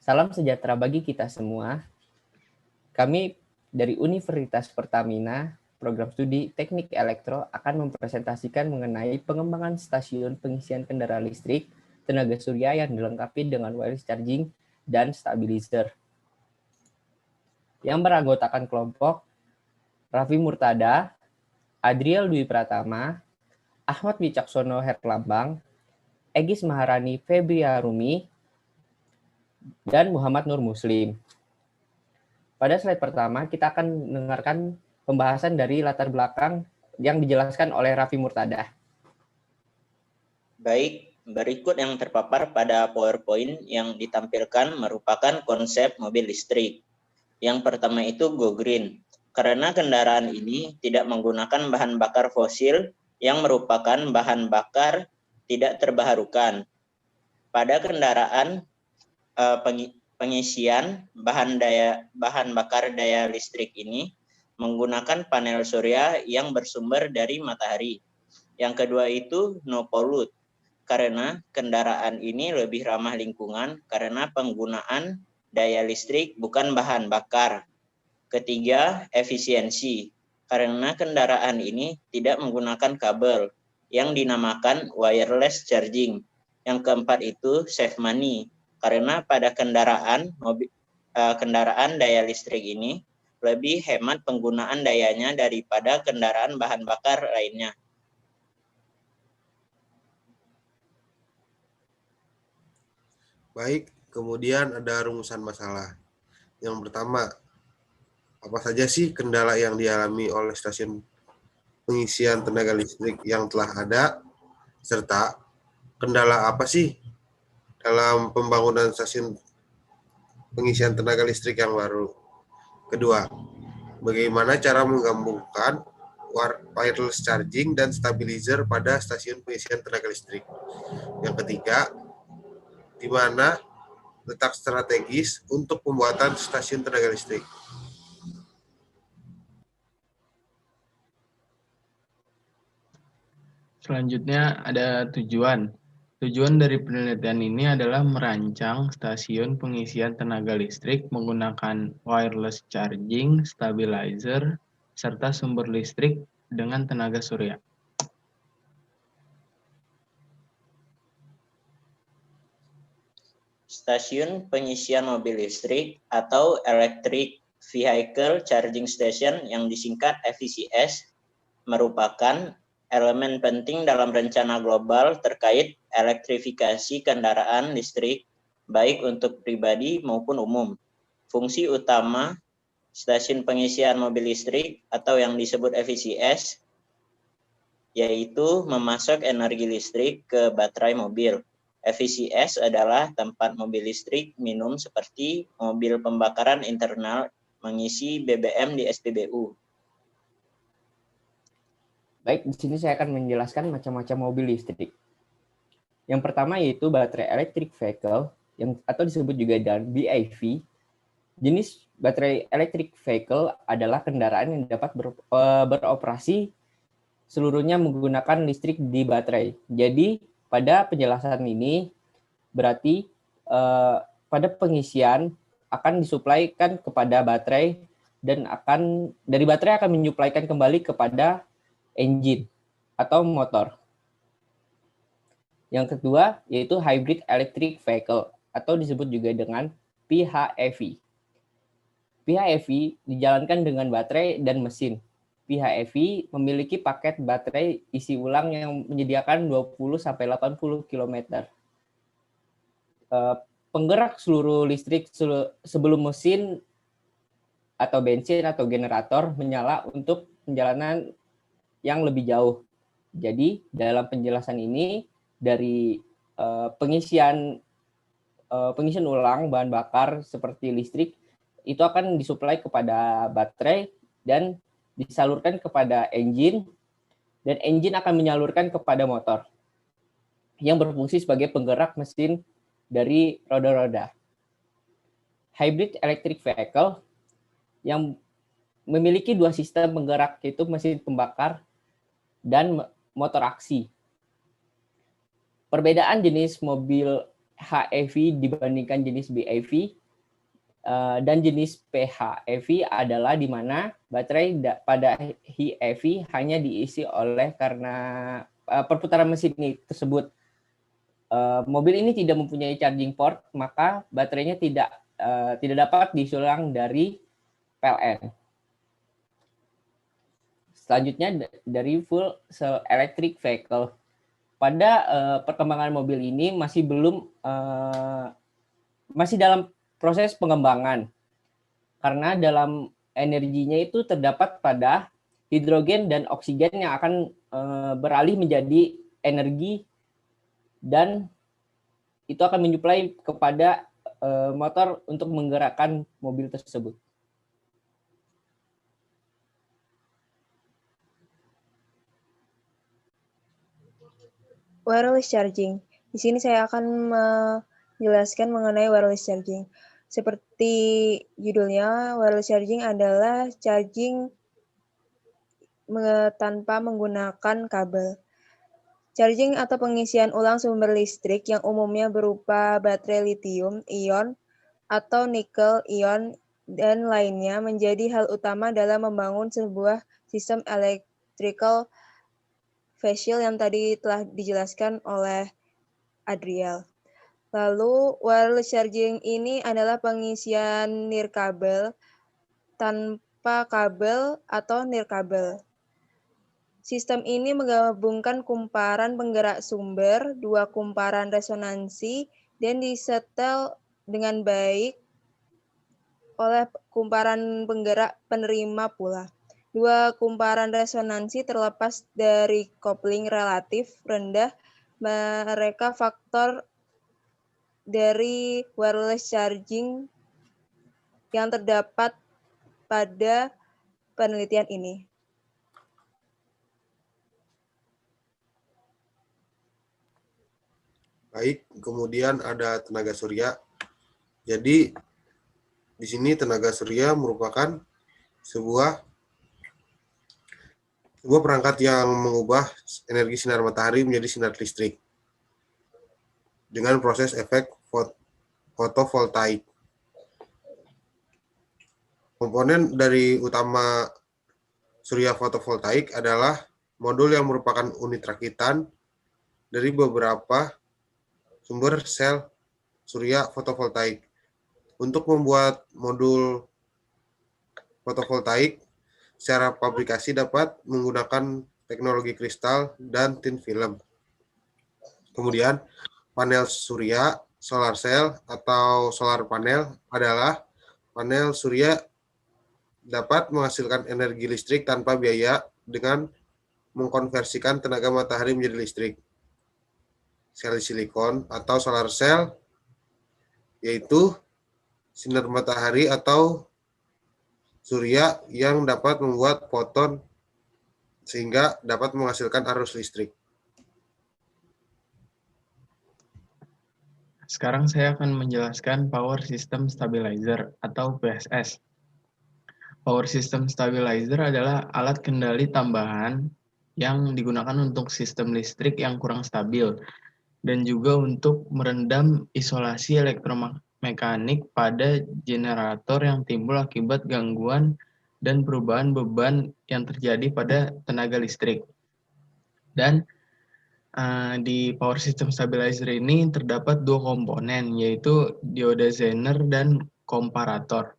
Salam sejahtera bagi kita semua. Kami dari Universitas Pertamina, program studi Teknik Elektro akan mempresentasikan mengenai pengembangan stasiun pengisian kendaraan listrik tenaga surya yang dilengkapi dengan wireless charging dan stabilizer. Yang beranggotakan kelompok Raffi Murtada, Adriel Dwi Pratama, Ahmad Wicaksono Herlambang, Egis Maharani Febriarumi, dan Muhammad Nur Muslim. Pada slide pertama, kita akan mendengarkan pembahasan dari latar belakang yang dijelaskan oleh Raffi Murtada. Baik, berikut yang terpapar pada PowerPoint yang ditampilkan merupakan konsep mobil listrik. Yang pertama itu Go Green, karena kendaraan ini tidak menggunakan bahan bakar fosil yang merupakan bahan bakar tidak terbarukan. Pada kendaraan pengisian bahan bakar daya listrik ini menggunakan panel surya yang bersumber dari matahari. Yang kedua itu no pollute, karena kendaraan ini lebih ramah lingkungan karena penggunaan daya listrik bukan bahan bakar. Ketiga, efisiensi, karena kendaraan ini tidak menggunakan kabel yang dinamakan wireless charging. Yang keempat itu save money, karena pada kendaraan daya listrik ini lebih hemat penggunaan dayanya daripada kendaraan bahan bakar lainnya. Baik, kemudian ada rumusan masalah. Yang pertama, apa saja sih kendala yang dialami oleh stasiun pengisian tenaga listrik yang telah ada, serta kendala apa sih dalam pembangunan stasiun pengisian tenaga listrik yang baru. Kedua, bagaimana cara menggabungkan wireless charging dan stabilizer pada stasiun pengisian tenaga listrik. Yang ketiga, di mana letak strategis untuk pembuatan stasiun tenaga listrik. Selanjutnya ada tujuan. Tujuan dari penelitian ini adalah merancang stasiun pengisian tenaga listrik menggunakan wireless charging, stabilizer, serta sumber listrik dengan tenaga surya. Stasiun pengisian mobil listrik atau Electric Vehicle Charging Station yang disingkat EVCS merupakan elemen penting dalam rencana global terkait elektrifikasi kendaraan listrik, baik untuk pribadi maupun umum. Fungsi utama stasiun pengisian mobil listrik atau yang disebut EVCS yaitu memasok energi listrik ke baterai mobil. EVCS adalah tempat mobil listrik minum seperti mobil pembakaran internal mengisi BBM di SPBU. Baik, di sini saya akan menjelaskan macam-macam mobil listrik. Yang pertama yaitu baterai electric vehicle, atau disebut juga dengan BEV. Jenis baterai electric vehicle adalah kendaraan yang dapat beroperasi seluruhnya menggunakan listrik di baterai. Jadi, pada penjelasan ini berarti pada pengisian akan disuplaikan kepada baterai dan dari baterai akan menyuplaikan kembali kepada engine atau motor. Yang kedua yaitu hybrid electric vehicle atau disebut juga dengan PHEV. PHEV dijalankan dengan baterai dan mesin. PHEV memiliki paket baterai isi ulang yang menyediakan 20-80 km. Penggerak seluruh listrik sebelum mesin atau bensin atau generator menyala untuk perjalanan yang lebih jauh. Jadi dalam penjelasan ini dari pengisian ulang bahan bakar seperti listrik itu akan disuplai kepada baterai dan disalurkan kepada engine, dan engine akan menyalurkan kepada motor yang berfungsi sebagai penggerak mesin dari roda-roda. Hybrid electric vehicle yang memiliki dua sistem penggerak, yaitu mesin pembakar dan motor aksi. Perbedaan jenis mobil HEV dibandingkan jenis BEV Dan jenis PHEV adalah di mana baterai pada HEV hanya diisi oleh karena perputaran mesin tersebut. Mobil ini tidak mempunyai charging port, maka baterainya tidak dapat disulang dari PLN. Selanjutnya dari full cell electric vehicle. Pada perkembangan mobil ini masih dalam proses pengembangan, karena dalam energinya itu terdapat pada hidrogen dan oksigen yang akan beralih menjadi energi, dan itu akan menyuplai kepada motor untuk menggerakkan mobil tersebut. Wireless charging. Di sini saya akan menjelaskan mengenai wireless charging. Seperti judulnya, wireless charging adalah charging tanpa menggunakan kabel. Charging atau pengisian ulang sumber listrik yang umumnya berupa baterai lithium ion atau nikel ion dan lainnya menjadi hal utama dalam membangun sebuah sistem electrical vehicle yang tadi telah dijelaskan oleh Adriel. Lalu, wireless charging ini adalah pengisian nirkabel tanpa kabel atau nirkabel. Sistem ini menggabungkan kumparan penggerak sumber, dua kumparan resonansi, dan disetel dengan baik oleh kumparan penggerak penerima pula. Dua kumparan resonansi terlepas dari kopling relatif rendah, mereka faktor dari wireless charging yang terdapat pada penelitian ini. Baik, kemudian ada tenaga surya. Jadi di sini tenaga surya merupakan sebuah perangkat yang mengubah energi sinar matahari menjadi sinar listrik dengan proses efek fotovoltaik. Komponen dari utama surya fotovoltaik adalah modul yang merupakan unit rakitan dari beberapa sumber sel surya fotovoltaik. Untuk membuat modul fotovoltaik secara pabrikasi dapat menggunakan teknologi kristal dan thin film. Kemudian panel surya, solar cell atau solar panel adalah panel surya dapat menghasilkan energi listrik tanpa biaya dengan mengkonversikan tenaga matahari menjadi listrik. Sel silikon atau solar cell yaitu sinar matahari atau surya yang dapat membuat foton sehingga dapat menghasilkan arus listrik. Sekarang saya akan menjelaskan Power System Stabilizer atau PSS. Power System Stabilizer adalah alat kendali tambahan yang digunakan untuk sistem listrik yang kurang stabil dan juga untuk merendam isolasi elektromekanik pada generator yang timbul akibat gangguan dan perubahan beban yang terjadi pada tenaga listrik. Dan di Power System Stabilizer ini terdapat dua komponen, yaitu dioda Zener dan komparator.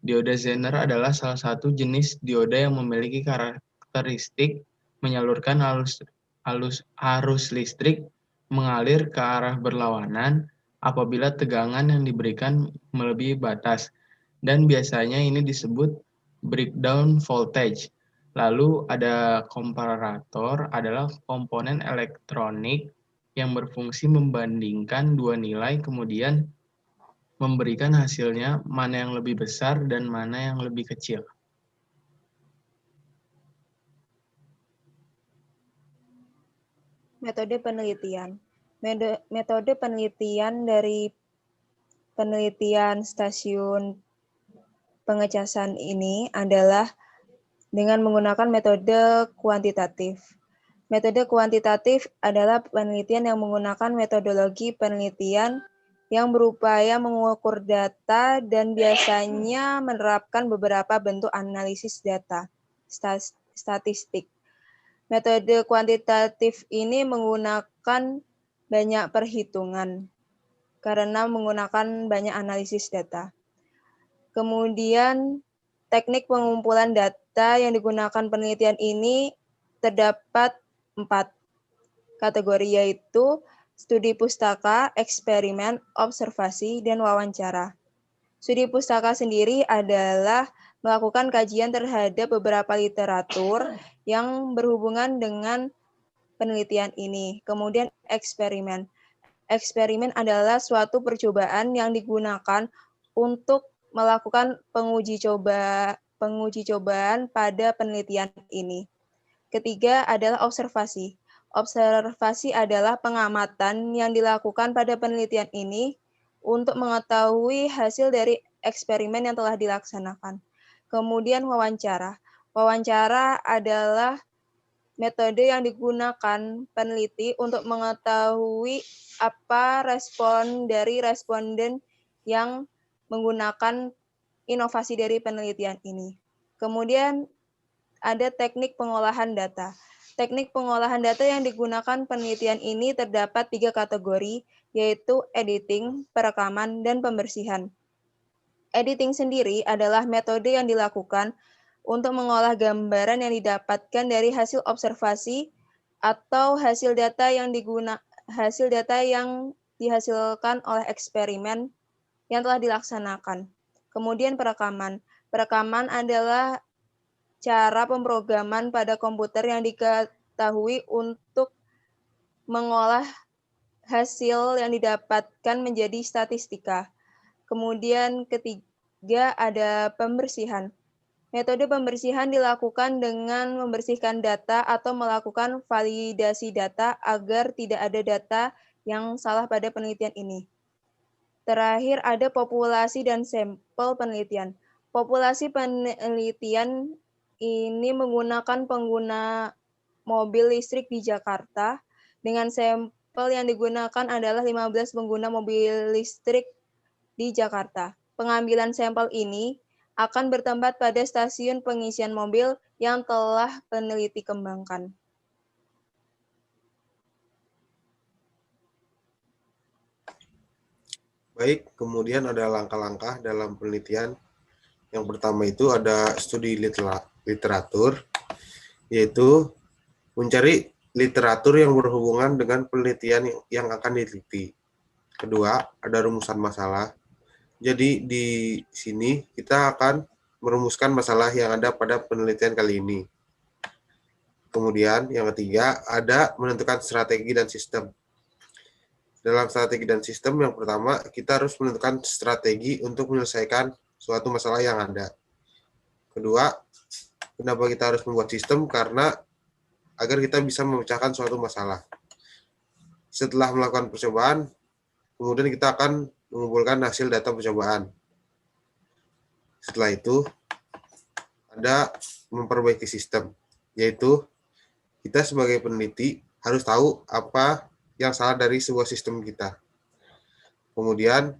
Dioda Zener adalah salah satu jenis dioda yang memiliki karakteristik menyalurkan arus listrik mengalir ke arah berlawanan apabila tegangan yang diberikan melebihi batas, dan biasanya ini disebut breakdown voltage. Lalu ada komparator adalah komponen elektronik yang berfungsi membandingkan dua nilai kemudian memberikan hasilnya mana yang lebih besar dan mana yang lebih kecil. Metode penelitian. Metode penelitian dari penelitian stasiun pengecasan ini adalah dengan menggunakan metode kuantitatif. Metode kuantitatif adalah penelitian yang menggunakan metodologi penelitian yang berupaya mengukur data dan biasanya menerapkan beberapa bentuk analisis data statistik. Metode kuantitatif ini menggunakan banyak perhitungan karena menggunakan banyak analisis data. Kemudian teknik pengumpulan data yang digunakan penelitian ini terdapat 4 kategori, yaitu studi pustaka, eksperimen, observasi, dan wawancara. Studi pustaka sendiri adalah melakukan kajian terhadap beberapa literatur yang berhubungan dengan penelitian ini. Kemudian eksperimen. Eksperimen adalah suatu percobaan yang digunakan untuk melakukan penguji cobaan pada penelitian ini. Ketiga adalah observasi. Observasi adalah pengamatan yang dilakukan pada penelitian ini untuk mengetahui hasil dari eksperimen yang telah dilaksanakan. Kemudian wawancara. Wawancara adalah metode yang digunakan peneliti untuk mengetahui apa respon dari responden yang menggunakan inovasi dari penelitian ini. Kemudian ada teknik pengolahan data. Teknik pengolahan data yang digunakan penelitian ini terdapat 3 kategori, yaitu editing, perekaman, dan pembersihan. Editing sendiri adalah metode yang dilakukan untuk mengolah gambaran yang didapatkan dari hasil observasi atau hasil data yang dihasilkan oleh eksperimen yang telah dilaksanakan. Kemudian perekaman. Perekaman adalah cara pemrograman pada komputer yang diketahui untuk mengolah hasil yang didapatkan menjadi statistika. Kemudian ketiga ada pembersihan. Metode pembersihan dilakukan dengan membersihkan data atau melakukan validasi data agar tidak ada data yang salah pada penelitian ini. Terakhir ada populasi dan sampel penelitian. Populasi penelitian ini menggunakan pengguna mobil listrik di Jakarta. Dengan sampel yang digunakan adalah 15 pengguna mobil listrik di Jakarta. Pengambilan sampel ini akan bertempat pada stasiun pengisian mobil yang telah peneliti kembangkan. Baik, kemudian ada langkah-langkah dalam penelitian. Yang pertama itu ada studi literatur, yaitu mencari literatur yang berhubungan dengan penelitian yang akan diteliti. Kedua, ada rumusan masalah. Jadi di sini kita akan merumuskan masalah yang ada pada penelitian kali ini. Kemudian yang ketiga, ada menentukan strategi dan sistem. Dalam strategi dan sistem, yang pertama kita harus menentukan strategi untuk menyelesaikan suatu masalah yang ada. Kedua, kenapa kita harus membuat sistem? Karena agar kita bisa memecahkan suatu masalah. Setelah melakukan percobaan, kemudian kita akan mengumpulkan hasil data percobaan. Setelah itu, ada memperbaiki sistem, yaitu kita sebagai peneliti harus tahu apa yang salah dari sebuah sistem kita. Kemudian,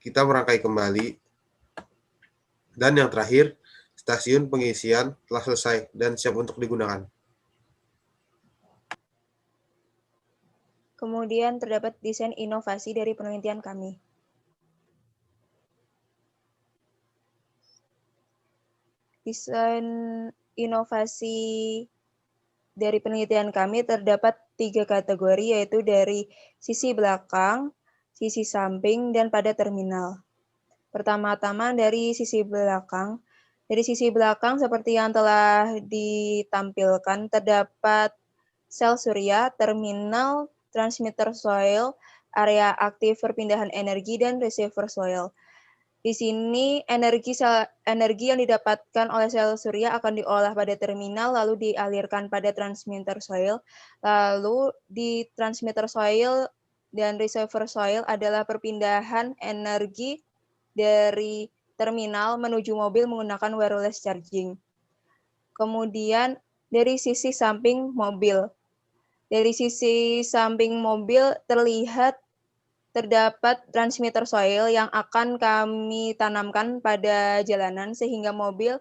kita merangkai kembali. Dan yang terakhir, stasiun pengisian telah selesai dan siap untuk digunakan. Kemudian terdapat desain inovasi dari penelitian kami. Desain inovasi dari penelitian kami terdapat 3 kategori, yaitu dari sisi belakang, sisi samping, dan pada terminal. Pertama-tama dari sisi belakang. Dari sisi belakang seperti yang telah ditampilkan terdapat sel surya, terminal, transmitter soil, area aktif perpindahan energi, dan receiver soil. Di sini energi yang didapatkan oleh sel surya akan diolah pada terminal, lalu dialirkan pada transmitter soil. Lalu di transmitter soil dan receiver soil adalah perpindahan energi dari terminal menuju mobil menggunakan wireless charging. Kemudian dari sisi samping mobil. Dari sisi samping mobil terlihat terdapat transmitter soil yang akan kami tanamkan pada jalanan sehingga mobil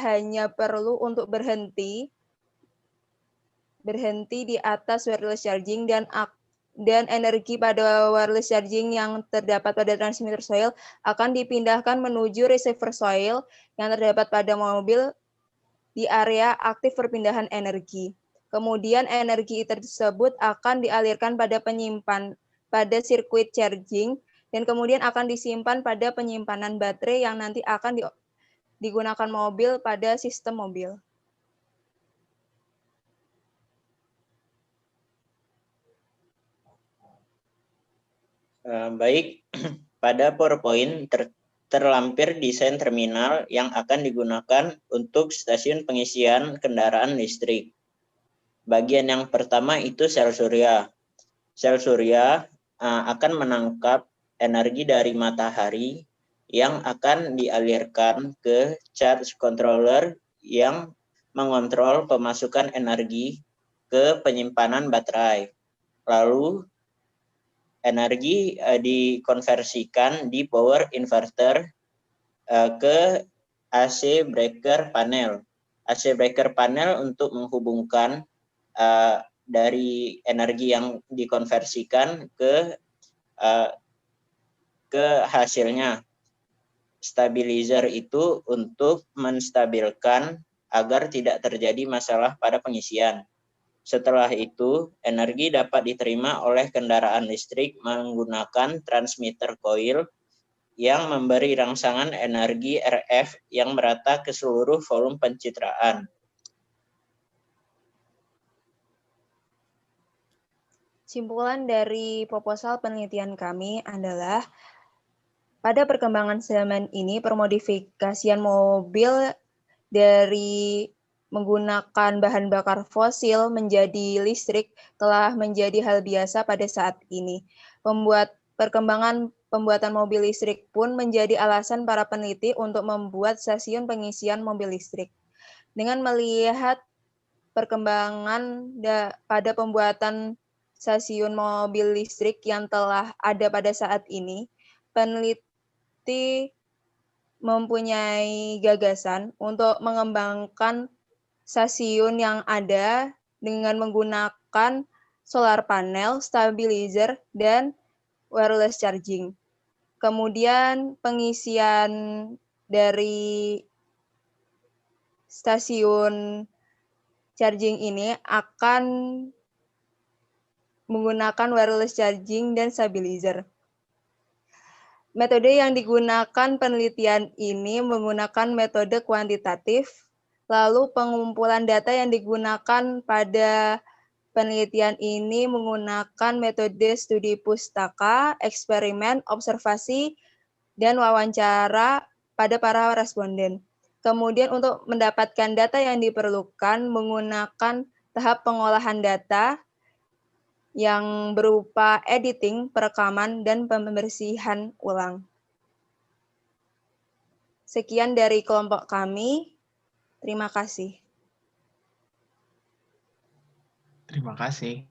hanya perlu untuk berhenti di atas wireless charging dan energi pada wireless charging yang terdapat pada transmitter soil akan dipindahkan menuju receiver soil yang terdapat pada mobil di area aktif perpindahan energi. Kemudian energi tersebut akan dialirkan pada sirkuit charging dan kemudian akan disimpan pada penyimpanan baterai yang nanti akan digunakan mobil pada sistem mobil. Baik, pada PowerPoint terlampir desain terminal yang akan digunakan untuk stasiun pengisian kendaraan listrik. Bagian yang pertama itu sel surya. Sel surya akan menangkap energi dari matahari yang akan dialirkan ke charge controller yang mengontrol pemasukan energi ke penyimpanan baterai. Lalu energi dikonversikan di power inverter ke AC breaker panel. AC breaker panel untuk menghubungkan dari energi yang dikonversikan ke hasilnya. Stabilizer itu untuk menstabilkan agar tidak terjadi masalah pada pengisian. Setelah itu, energi dapat diterima oleh kendaraan listrik menggunakan transmitter coil yang memberi rangsangan energi RF yang merata ke seluruh volume pencitraan. Simpulan dari proposal penelitian kami adalah pada perkembangan zaman ini, permodifikasian mobil dari menggunakan bahan bakar fosil menjadi listrik telah menjadi hal biasa pada saat ini. Perkembangan pembuatan mobil listrik pun menjadi alasan para peneliti untuk membuat stasiun pengisian mobil listrik. Dengan melihat perkembangan pada pembuatan stasiun mobil listrik yang telah ada pada saat ini, peneliti mempunyai gagasan untuk mengembangkan stasiun yang ada dengan menggunakan solar panel, stabilizer, dan wireless charging. Kemudian pengisian dari stasiun charging ini akan menggunakan wireless charging dan stabilizer. Metode yang digunakan penelitian ini menggunakan metode kuantitatif, lalu pengumpulan data yang digunakan pada penelitian ini menggunakan metode studi pustaka, eksperimen, observasi, dan wawancara pada para responden. Kemudian untuk mendapatkan data yang diperlukan menggunakan tahap pengolahan data yang berupa editing, perekaman, dan pembersihan ulang. Sekian dari kelompok kami. Terima kasih. Terima kasih.